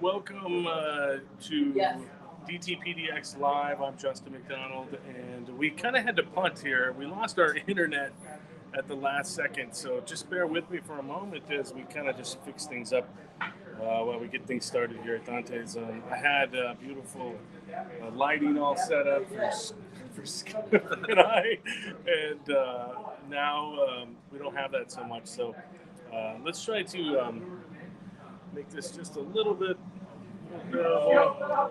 Welcome to DTPDX Live. I'm Justin McDonald, and we kind of had to punt here. We lost our internet at the last second, so just bear with me for a moment as we kind of just fix things up while we get things started here at Dante's. I had beautiful lighting all set up for Skip and I, and now we don't have that so much. So let's try to make this just a little bit. There we go.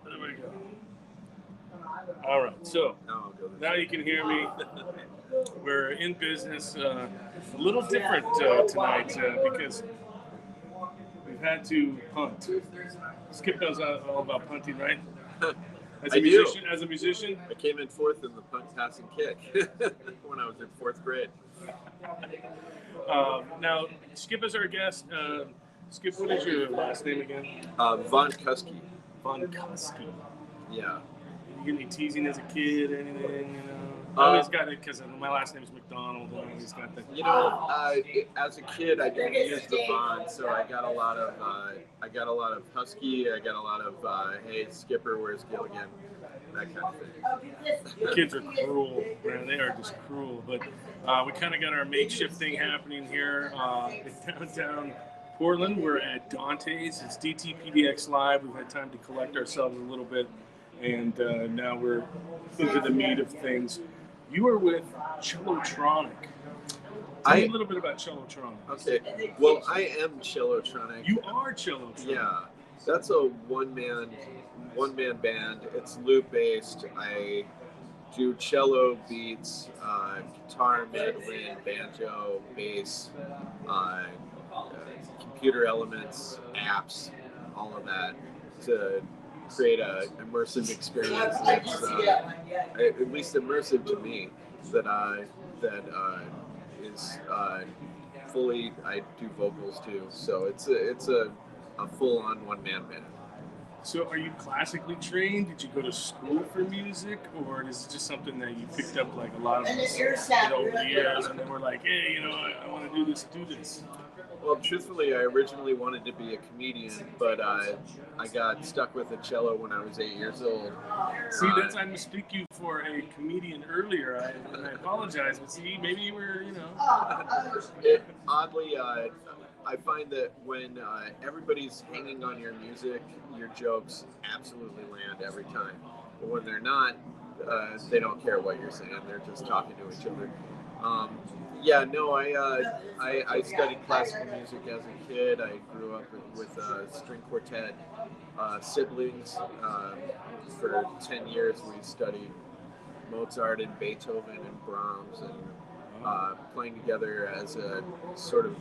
There we go. All right, so now you can hear me. We're in business. A little different tonight because we've had to punt. Skip knows all about punting, right? As a musician, I came in fourth in the punt, pass, and kick when I was in fourth grade. Now, Skip is our guest. Skip, what is your last name again? Von Kusky. Von Kusky. Yeah. You get any teasing as a kid or anything? You know, I always got it because my last name is McDonald, and I always got that. You know, as a kid, I didn't use the Von, so I got a lot of Husky. I got a lot of hey Skipper, where's Gilligan? That kind of thing. Kids are cruel, man. They are just cruel. But we kind of got our makeshift thing happening here in downtown Portland. We're at Dante's. It's DTPDX Live. We've had time to collect ourselves a little bit, and now we're into the meat of things. You are with Cellotronik. Tell me a little bit about Cellotronik. Okay. Well, I am Cellotronik. You are Cellotronik. Yeah. That's a one-man band. It's loop-based. I do cello beats, guitar, mandolin, banjo, bass, computer elements, apps, all of that to create an immersive experience that's at least immersive to me. That is fully. I do vocals too, so it's a full-on one-man band. So are you classically trained? Did you go to school for music? Or is it just something that you picked up like a lot of us over the years and then we're like, hey, I want to do this? Well, truthfully, I originally wanted to be a comedian, but I got stuck with a cello when I was 8 years old. See, I mistook you for a comedian earlier, and I apologize, but see, maybe you were, Oddly, I find that when everybody's hanging on your music, your jokes absolutely land every time. But when they're not, they don't care what you're saying. They're just talking to each other. I studied classical music as a kid. I grew up with string quartet siblings. For 10 years, we studied Mozart and Beethoven and Brahms, and playing together as a sort of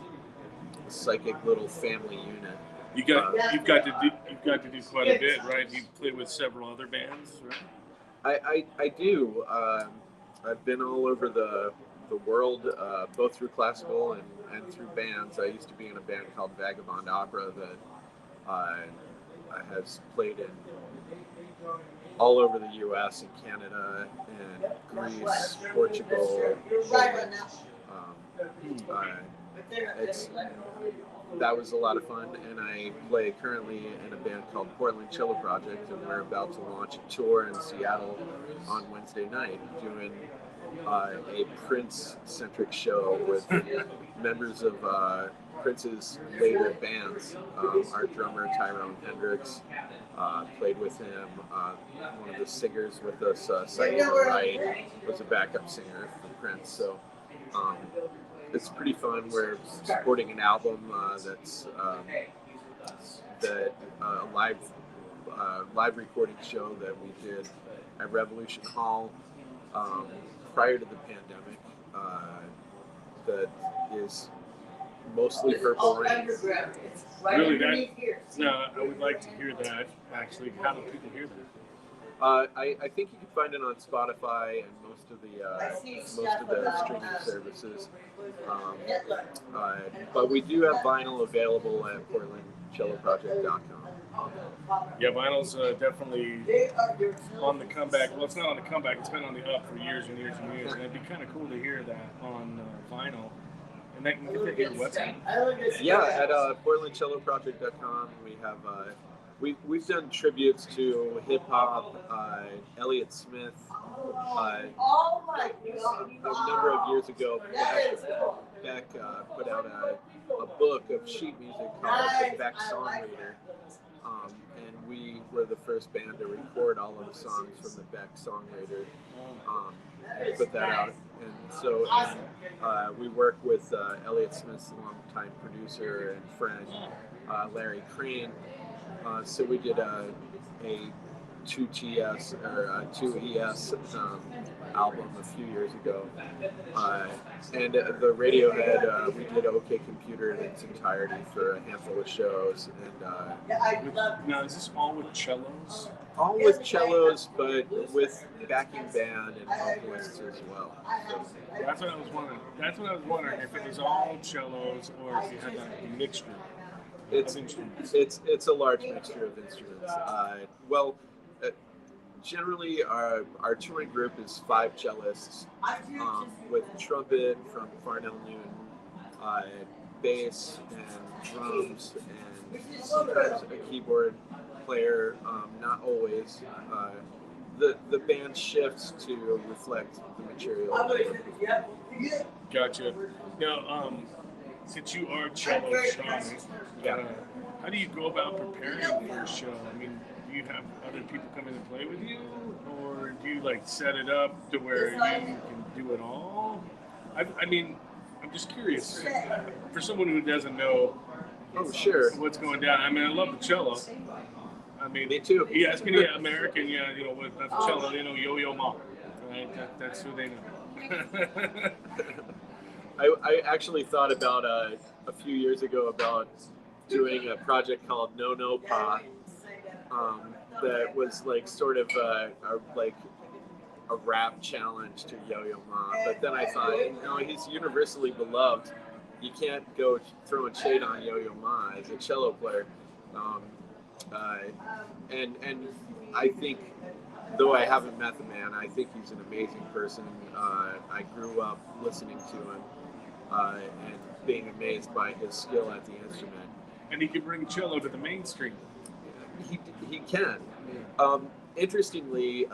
psychic little family unit. You've got to do quite a bit, right? You play with several other bands, right? I do. I've been all over the world, both through classical and through bands. I used to be in a band called Vagabond Opera that has played in all over the U.S. and Canada and Greece, Portugal, Poland. That was a lot of fun, and I play currently in a band called Portland Cello Project, and we're about to launch a tour in Seattle on Wednesday night, doing a Prince-centric show with members of Prince's later bands. Our drummer, Tyrone Hendricks, played with him. One of the singers with us, Saeed Wright, was a backup singer for Prince. So it's pretty fun. We're supporting an album that's a live recording show that we did at Revolution Hall prior to the pandemic. That is mostly Purple Rain. Really, I would like to hear that. Actually, how do people hear that? I think you can find it on Spotify and most of the streaming services. But we do have vinyl available at PortlandCelloProject.com. Yeah, vinyl's definitely on the comeback. Well, it's not on the comeback. It's been on the up for years and years and years. And it'd be kind of cool to hear that on vinyl. And that can get that your website. Yeah, at PortlandCelloProject.com, we have we've done tributes to hip hop, Elliott Smith. A number of years ago, Beck put out a book of sheet music called the Beck Song Reader. And we were the first band to record all of the songs from the Beck Song Reader. Put that out. And so we work with Elliott Smith's longtime producer and friend, Larry Crane. So we did a 2TS or a 2ES album a few years ago. And the Radiohead, we did OK Computer in its entirety for a handful of shows. And now, is this all with cellos? all with cellos, but with backing band and vocalists as well. So, that's what I was wondering. That's what I was wondering, if it was all cellos or if you had like a mixture of instruments. It's a large mixture of instruments. Generally, our touring group is 5 cellists, with trumpet from Farnell Newton, bass and drums, and sometimes a keyboard player. Not always. The band shifts to reflect the material. Gotcha. Now, since you are cello shaman, how do you go about preparing for a show? I mean, do you have other people come in and play with you, or do you like set it up to where you can do it all? I mean, I'm just curious for someone who doesn't know. Oh, sure. What's going down? I mean, I love the cello. I mean, me too. Yeah, it's gonna be American. Yeah, you know, that's the cello. They know Yo-Yo Ma, right? That's who they know. I actually thought about a few years ago about doing a project called No No Pa, that was like sort of a rap challenge to Yo-Yo Ma. But then I thought, he's universally beloved. You can't go throwing shade on Yo-Yo Ma as a cello player. And I think, though I haven't met the man, I think he's an amazing person. I grew up listening to him and being amazed by his skill at the instrument. And he can bring cello to the mainstream. He can. Interestingly,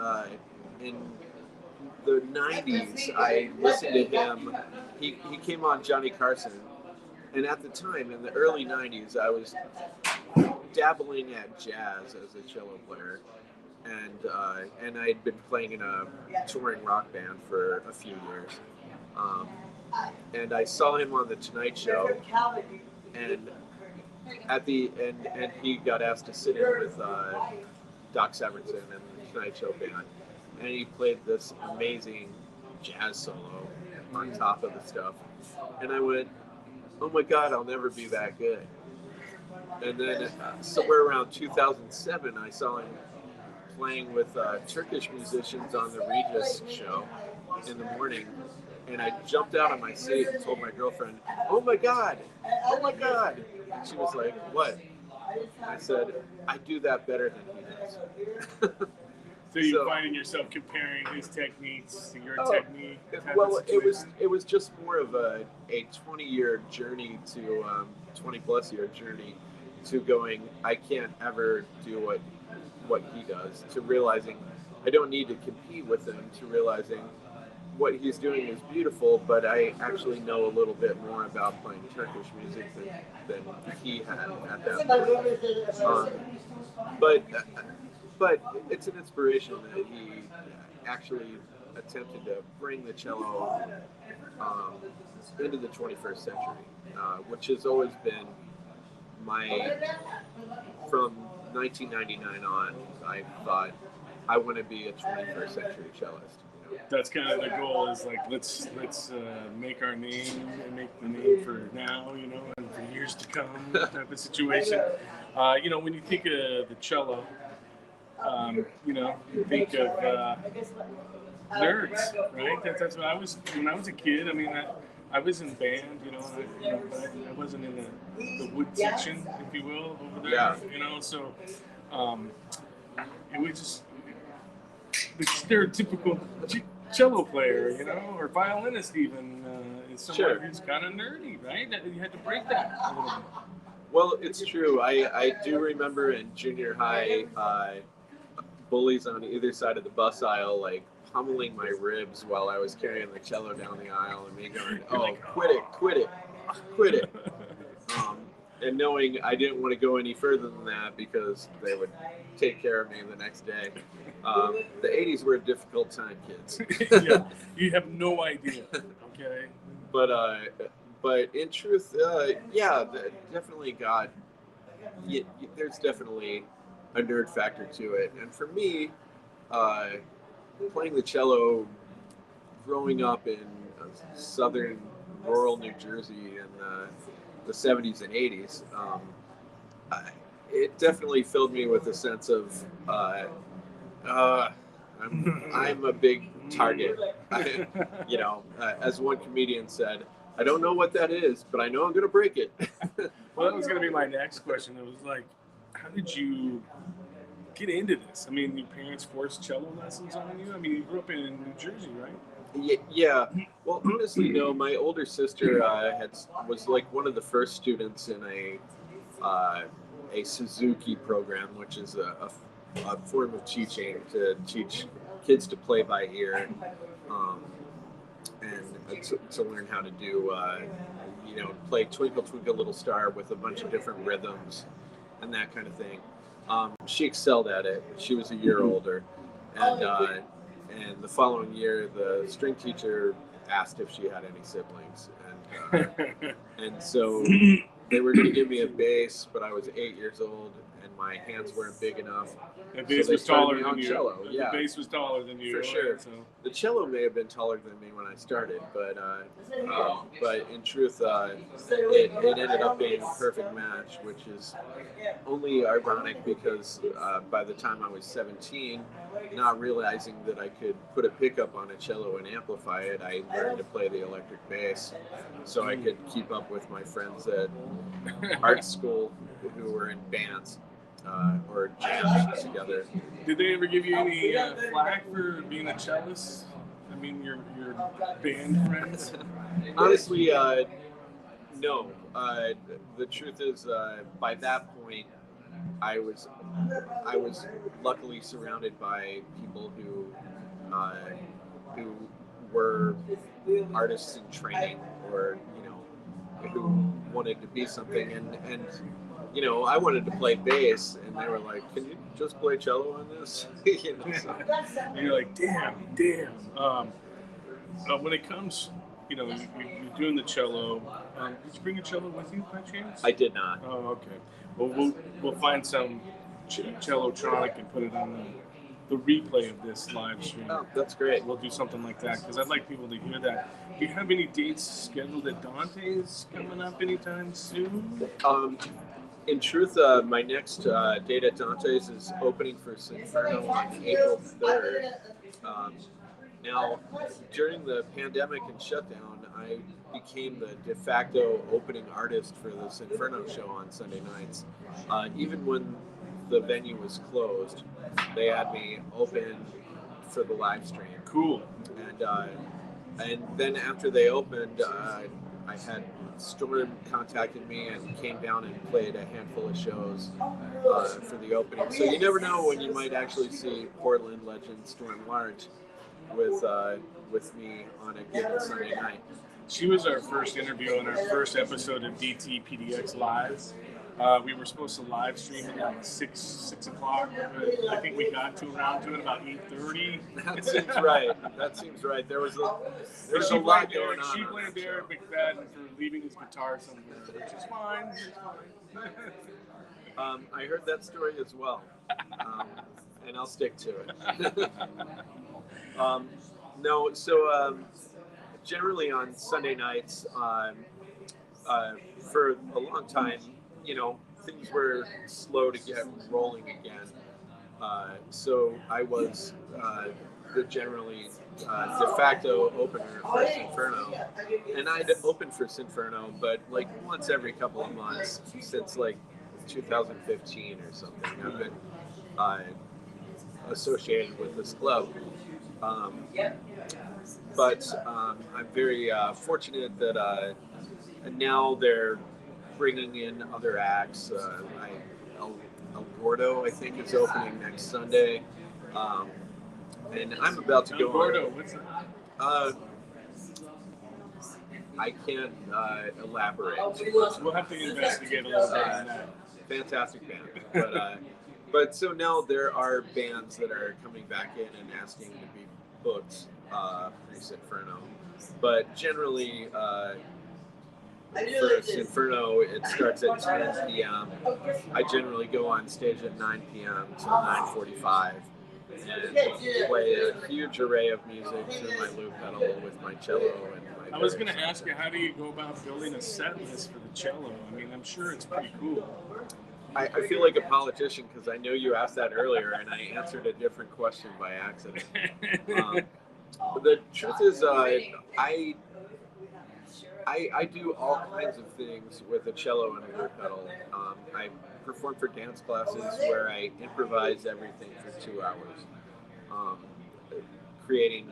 in the 90s, I listened to him. He came on Johnny Carson. And at the time, in the early 90s, I was dabbling at jazz as a cello player. And I'd been playing in a touring rock band for a few years. And I saw him on The Tonight Show. And at the end, and he got asked to sit in with Doc Severinsen and the Tonight Show band, and he played this amazing jazz solo on top of the stuff, and I went, "Oh my God, I'll never be that good." And then somewhere around 2007, I saw him playing with Turkish musicians on the Regis show in the morning. And I jumped out of my seat and told my girlfriend, "Oh my God, oh my God." And she was like, "What?" I said, "I do that better than he does." So you're finding yourself comparing his techniques to your technique? Well, it was just more of a 20-year journey to 20-plus year journey to going, I can't ever do what he does, to realizing I don't need to compete with him, to realizing what he's doing is beautiful, but I actually know a little bit more about playing Turkish music than he had at that point. But it's an inspiration that he actually attempted to bring the cello into the 21st century, which has always been from 1999 on, I thought I want to be a 21st century cellist. That's kind of the goal, is like, let's make our name and make the name for now, and for years to come type of situation. When you think of the cello, you think of nerds, right? That's what I was when I was a kid. I mean, I was in band, but I wasn't in the wood section, if you will, over there. Yeah. So it was just the stereotypical cello player, or violinist even, as someone Sure. who's kind of nerdy, right? That you had to break that a little bit. Well, it's true. I do remember in junior high, bullies on either side of the bus aisle, like pummeling my ribs while I was carrying the cello down the aisle, and me going, "Oh, quit it, quit it, quit it." And knowing I didn't want to go any further than that because they would take care of me the next day. The 80s were a difficult time, kids. Yeah, you have no idea. Okay. But in truth, yeah, definitely got. There's definitely a nerd factor to it, and for me, playing the cello, growing up in southern rural New Jersey in the 70s and 80s, it definitely filled me with a sense of I'm a big target. As one comedian said, I don't know what that is, but I know I'm going to break it. Well, that was going to be my next question. It was like, how did you get into this? I mean, your parents forced cello lessons on you? I mean, you grew up in New Jersey, right? Yeah. Well, honestly, no. My older sister was like one of the first students in a Suzuki program, which is a form of teaching to teach kids to play by ear, and to learn how to do, play Twinkle Twinkle Little Star with a bunch of different rhythms and that kind of thing. She excelled at it. She was a year older, and the following year, the string teacher asked if she had any siblings, and so they were going to give me a bass, but I was 8 years old, and my hands weren't big enough. The bass was taller than you. Cello. Yeah. The bass was taller than you. For sure. So. The cello may have been taller than me when I started, but in truth, it ended up being a perfect match, which is only ironic because by the time I was 17, not realizing that I could put a pickup on a cello and amplify it, I learned to play the electric bass so I could keep up with my friends at art school who were in bands. Or jams together. Did they ever give you any flack for being a cellist? I mean, your band friends? Honestly, no. The truth is, by that point, I was luckily surrounded by people who were artists in training, or who wanted to be something, and I wanted to play bass, and they were like, "Can you just play cello on this?" So. And you're like, "Damn." When it comes, you're doing the cello. Did you bring a cello with you by chance? I did not. Oh, okay. Well, we'll find some Cellotronik and put it on the replay of this live stream. Oh, that's great. We'll do something like that because I'd like people to hear that. Do you have any dates scheduled at Dante's coming up anytime soon? In truth, my next date at Dante's is opening for Sinferno on April 3rd. Now, during the pandemic and shutdown, I became the de facto opening artist for the Sinferno show on Sunday nights. Even when the venue was closed, they had me open for the live stream. Cool. And then after they opened, I had Storm contacted me and came down and played a handful of shows for the opening. So you never know when you might actually see Portland legend Storm Large with me on a given Sunday night. She was our first interview on our first episode of DTPDX Live. We were supposed to live stream at like 6 o'clock. I think we got around to it about 8:30. That seems right. There's a lot going on. She blamed Eric McFadden for leaving his guitar somewhere, which is fine. I heard that story as well, and I'll stick to it. Generally on Sunday nights, for a long time, things were slow to get rolling again. So I was the generally de facto opener for Sinferno. And I'd opened for Sinferno, but like once every couple of months since like 2015 or something, I've been associated with this club. but I'm very fortunate that and now they're bringing in other acts. El Gordo, I think, is opening next Sunday. Um, and I'm about to El go Gordo, on. what's that? I can't elaborate. We'll have to investigate a little bit on that. Fantastic band, but so now there are bands that are coming back in and asking to be booked for Inferno, but generally for Inferno it starts at 10 p.m. I generally go on stage at 9 p.m. till 9:45 and play a huge array of music through my loop pedal with my cello and my. I was going to ask you, how do you go about building a set list for the cello? I mean, I'm sure it's pretty cool. I feel like a politician because I know you asked that earlier and I answered a different question by accident. The truth is, I do all kinds of things with a cello and a loop pedal. I perform for dance classes where I improvise everything for 2 hours, creating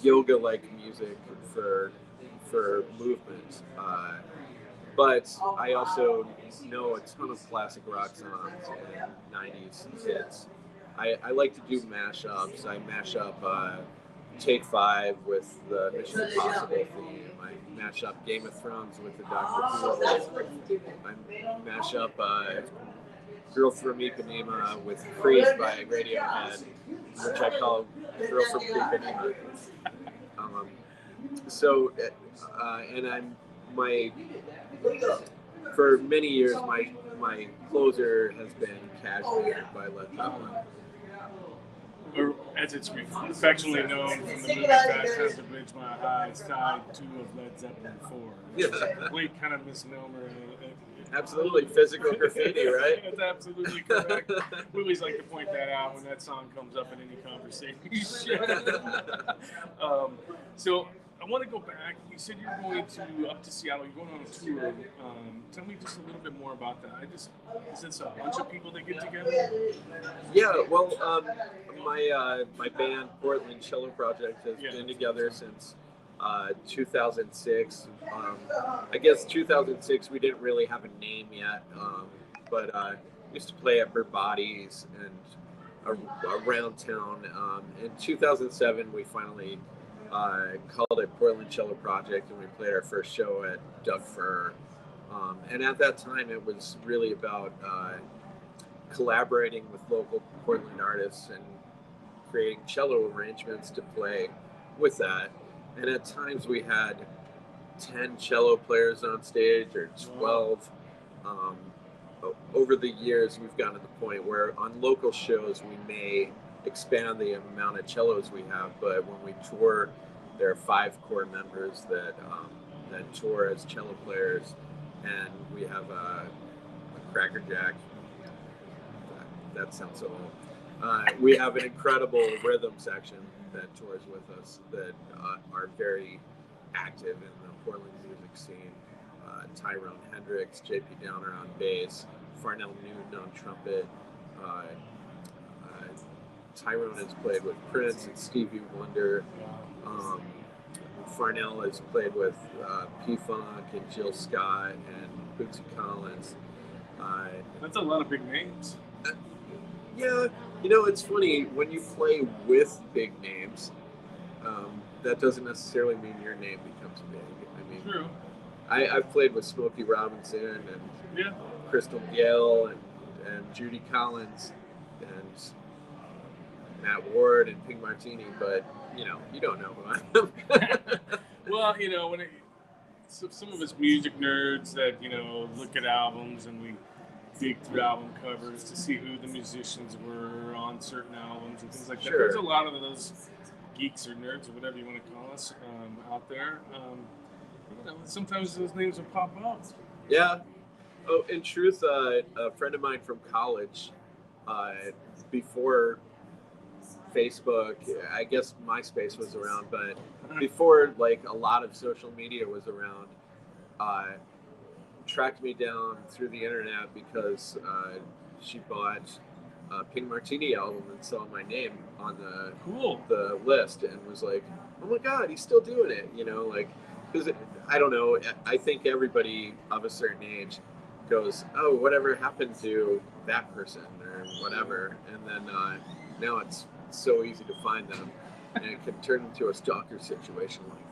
yoga-like music for movement. But I also know a ton of classic rock songs and 90s hits. I like to do mashups. I mash up Take 5 with the Mission Impossible theme. I mash up Game of Thrones with the Doctor Who. I mash up Girl from Ipanema with Creed by Radiohead, which I call Girl from Ipanema. And for many years, my closer has been Cashmere by Led Zeppelin. Or as it's affectionately known from the movie Fast Times at Ridgemont High, side 2 of Led Zeppelin 4. It's a complete kind of misnomer. Absolutely, physical graffiti, right? That's absolutely correct. We always like to point that out when that song comes up in any conversation. So I want to go back. You said you're going up to Seattle. You're going on a tour. Tell me just a little bit more about that. Is this a bunch of people that get together? Yeah, well, my band, Portland Cello Project, has been together since 2006. I guess 2006 we didn't really have a name yet, but we used to play at Bodies and around town. In 2007 we finally called it Portland Cello Project, and we played our first show at Doug Fir. And at that time it was really about collaborating with local Portland artists and creating cello arrangements to play with that. And at times we had 10 cello players on stage or 12. Over the years, we've gotten to the point where on local shows we may expand the amount of cellos we have, but when we tour, there are 5 core members that tour as cello players, and we have a crackerjack. That sounds so old. We have an incredible rhythm section that tours with us that are very active in the Portland music scene. Tyrone Hendricks, JP Downer on bass, Farnell Newton on trumpet. Tyrone has played with Prince and Stevie Wonder. Farnell has played with P-Funk and Jill Scott and Bootsy Collins. That's a lot of big names. Yeah, it's funny, when you play with big names, that doesn't necessarily mean your name becomes big. I mean, true. I've played with Smokey Robinson and Crystal Gale and Judy Collins and Matt Ward and Pink Martini, but you don't know who I am. Well, some of us music nerds that look at albums and we dig through album covers to see who the musicians were on certain albums and things like that. There's a lot of those geeks or nerds or whatever you want to call us out there. Sometimes those names will pop up. Yeah. Oh, in truth, a friend of mine from college, before Facebook, I guess MySpace was around, but before a lot of social media was around, tracked me down through the internet because she bought Pink Martini album and saw my name on Cool. the list and was like, oh my God, he's still doing it, you know, like, because I don't know, I think everybody of a certain age goes, oh, whatever happened to that person or whatever, and then now it's so easy to find them, and it can turn into a stalker situation like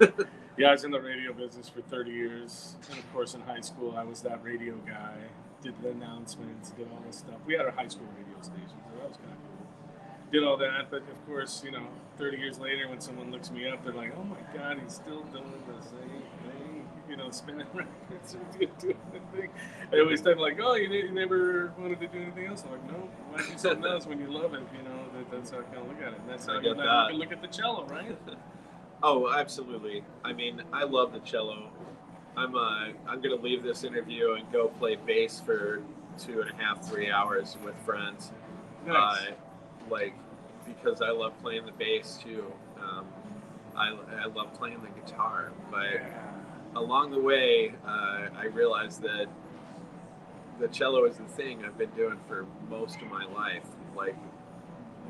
that. Yeah, I was in the radio business for 30 years. And of course, in high school, I was that radio guy. Did the announcements, did all this stuff. We had our high school radio station, so that was kind of cool. Did all that, but of course, 30 years later, when someone looks me up, they're like, oh my God, he's still doing the same thing, spinning records and doing the thing. They always tell me, like, oh, you never wanted to do anything else? I'm like, no, why do something else when you love it? That's how I kind of look at it. And that's how you can look at the cello, right? Oh, absolutely. I mean, I love the cello. I'm gonna leave this interview and go play bass for 2.5, 3 hours with friends. Nice. Because I love playing the bass too. I love playing the guitar, but along the way, I realized that the cello is the thing I've been doing for most of my life, like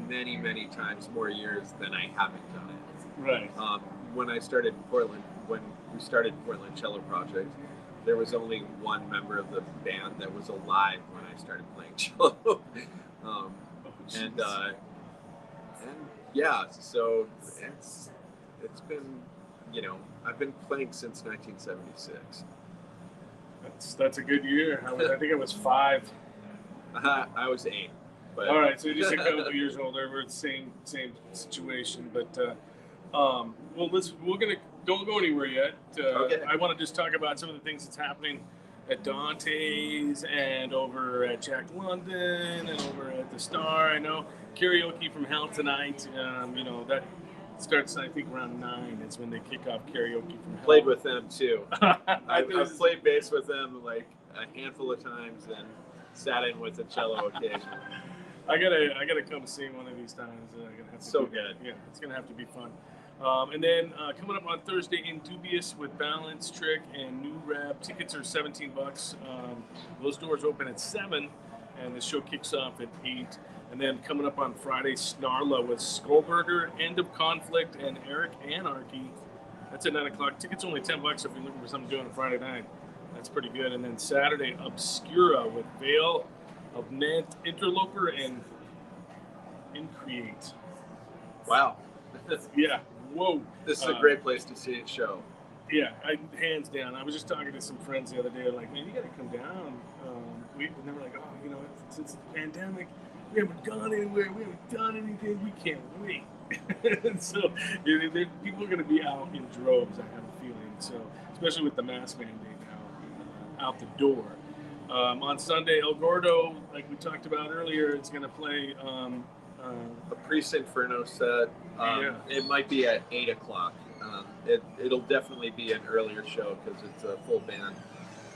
many, many times more years than I haven't done it. Right. When I started in Portland, when we started Portland Cello Project, there was only one member of the band that was alive when I started playing cello. And yeah, so it's been, I've been playing since 1976. That's a good year. I think I was 5. I was 8. But all right, so you're just a couple of years older. We're the same situation, but don't go anywhere yet. Okay. I want to just talk about some of the things that's happening at Dante's and over at Jack London and over at the Star. I know Karaoke from Hell tonight. That starts, I think, around 9. It's when they kick off Karaoke from Hell. Played with them too. I've played bass with them like a handful of times and sat in with the cello occasionally. I gotta come see one of these times. So good. Yeah, it's gonna have to be fun. And then coming up on Thursday, Indubious with Balance, Trick, and New Rap. Tickets are $17. Those doors open at 7, and the show kicks off at 8. And then coming up on Friday, Snarla with Skullburger, End of Conflict, and Eric Anarchy. That's at 9 o'clock. Tickets only $10 if you're looking for something to do on a Friday night. That's pretty good. And then Saturday, Obscura with Veil of Nant, Interloper, and Increate. Wow. Yeah. Whoa. This is a great place to see a show. Yeah, hands down. I was just talking to some friends the other day, like, man, you got to come down. And they were like, oh, since the pandemic, we haven't gone anywhere, we haven't done anything, we can't wait. And so people are going to be out in droves, I have a feeling. So, especially with the mask mandate now out the door. On Sunday, El Gordo, like we talked about earlier, it's going to play a Priest Inferno set. It might be at 8 o'clock. It'll definitely be an earlier show because it's a full band.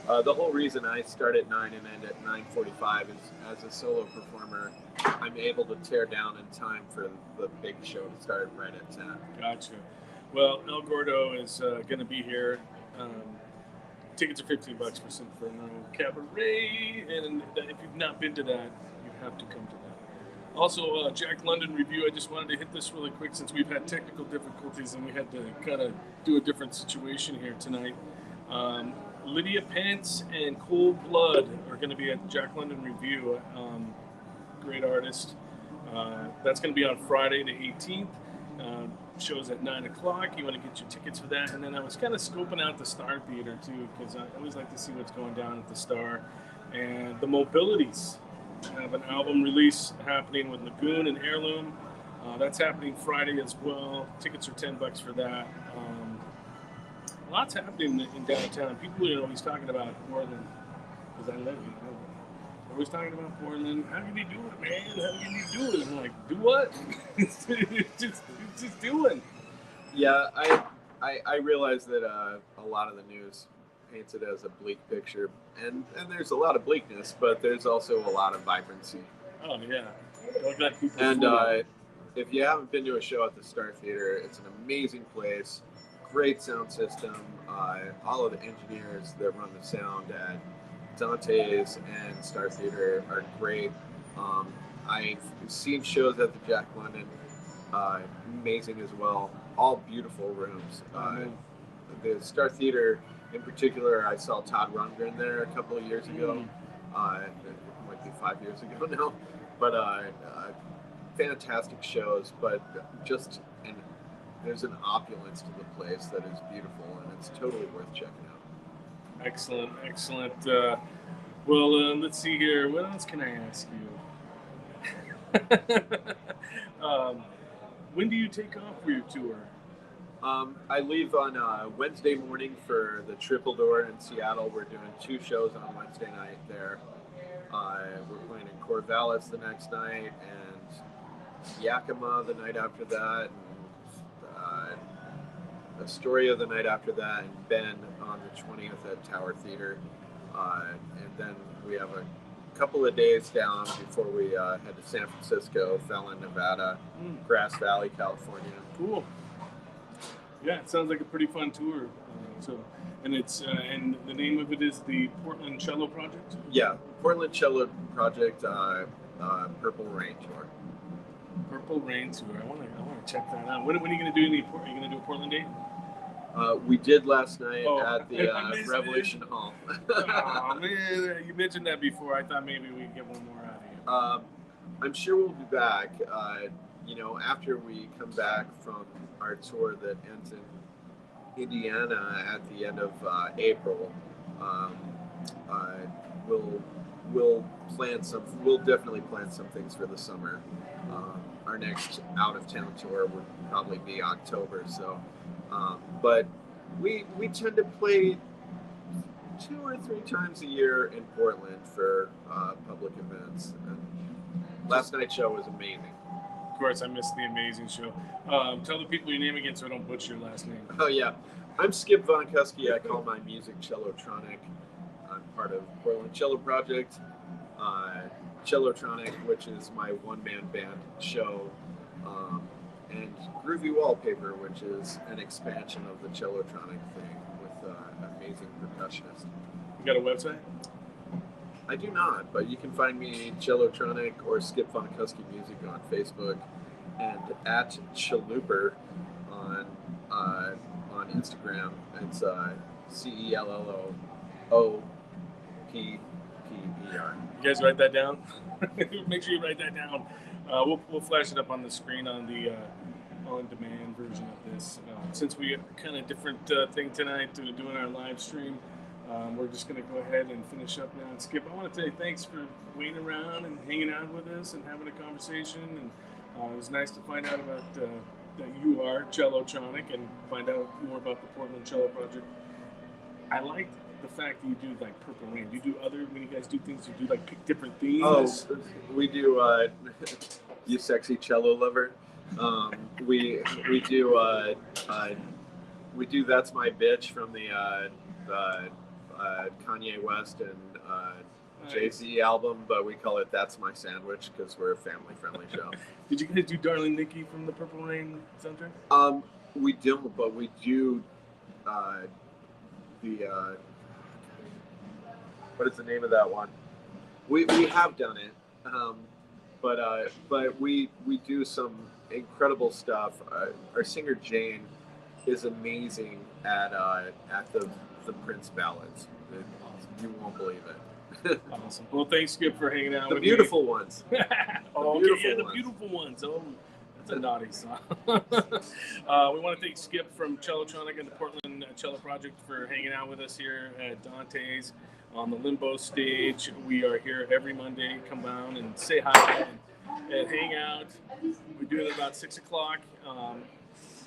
The whole reason I start at 9 and end at 9:45 is, as a solo performer, I'm able to tear down in time for the big show to start right at 10. Gotcha. Well, El Gordo is going to be here. Tickets are $15 for Sinferno Cabaret, and if you've not been to that, you have to come to that. Also, Jack London review. I just wanted to hit this really quick since we've had technical difficulties and we had to kind of do a different situation here tonight. Lydia Pence and Cold Blood are going to be at the Jack London review. Great artist. That's going to be on Friday the 18th. Shows at 9 o'clock. You want to get your tickets for that. And then I was kind of scoping out the Star Theater too, because I always like to see what's going down at the Star. And the Mobilities have an album release happening with Lagoon and Heirloom. That's happening Friday as well. Tickets are $10 for that. Lots happening in downtown. People are always talking about Portland, because I live in Portland. They're always talking about Portland. How can you do it, man? How can you do it? I'm like, do what? It's just doing. Yeah, I realize that a lot of the news paints it as a bleak picture, and there's a lot of bleakness, but there's also a lot of vibrancy. Oh yeah. Don't let people and fool you. If you haven't been to a show at the Star Theater, it's an amazing place. Great sound system. All of the engineers that run the sound at Dante's and Star Theater are great. I've seen shows at the Jack London, amazing as well. All beautiful rooms. The Star Theater, in particular, I saw Todd Rundgren there a couple of years ago. It might be 5 years ago now, but fantastic shows. But there's an opulence to the place that is beautiful, and it's totally worth checking out. Excellent, excellent. Well, let's see here. What else can I ask you? When do you take off for your tour? I leave on Wednesday morning for the Triple Door in Seattle. We're doing 2 shows on Wednesday night there. We're playing in Corvallis the next night, and Yakima the night after that, and Astoria the night after that, and Bend on the 20th at Tower Theater. And then we have a couple of days down before we head to San Francisco, Fallon, Nevada, Grass Valley, California. Cool. Yeah, it sounds like a pretty fun tour. And the name of it is the Portland Cello Project. Yeah, Portland Cello Project, Purple Rain Tour. Purple Rain Tour. I want to check that out. When are you going to do Are you going to do a Portland date? We did last night at the Revolution Hall. Oh man, you mentioned that before. I thought maybe we'd get one more out of you. I'm sure we'll be back. After we come back from our tour that ends in Indiana at the end of April, we'll definitely plan some things for the summer. Our next out of town tour would probably be October. So, but we tend to play 2 or 3 times a year in Portland for public events. And last night's show was amazing. Of course, I missed the amazing show. Tell the people your name again so I don't butcher your last name. Oh, yeah. I'm Skip Von Kuski. I call my music Cellotronik. I'm part of Portland Cello Project. Cellotronik, which is my one-man band show. And Groovy Wallpaper, which is an expansion of the Cellotronik thing with an amazing percussionist. You got a website? I do not, but you can find me Cellotronik or Skip Von Kuski Music on Facebook, and at Chelooper on Instagram. It's CELLOOPPER. You guys write that down? Make sure you write that down. We'll flash it up on the screen on the on-demand version of this. Since we got kind of different thing tonight to doing our live stream, we're just going to go ahead and finish up now. And Skip, I want to say thanks for waiting around and hanging out with us and having a conversation. And it was nice to find out about that you are Cellotronik and find out more about the Portland Cello Project. I liked the fact that you do like Purple Rain. Do you do when you guys do things, you do like pick different themes? Oh, we do. You sexy cello lover. We do That's My Bitch from the Kanye West and Jay-Z album, but we call it That's My Sandwich because we're a family-friendly show. Did you guys do Darling Nikki from the Purple Rain soundtrack? We don't, but we do what is the name of that one? We have done it, but we do some incredible stuff. Our singer Jane is amazing at the Prince ballads. You won't believe it. Awesome. Well, thanks, Skip, for hanging out with me. The beautiful ones. Oh, okay, yeah, the beautiful ones. Oh, that's a naughty song. We want to thank Skip from Cellotronik and the Portland Cello Project for hanging out with us here at Dante's on the Limbo stage. We are here every Monday. Come down and say hi and hang out. We do it at about 6 o'clock.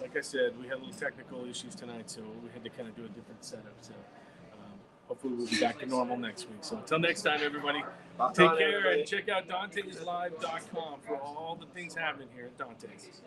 Like I said, we had a little technical issues tonight, so we had to kind of do a different setup. So hopefully we'll be back to normal next week. So until next time, everybody, take care and check out Dante'sLive.com for all the things happening here at Dante's.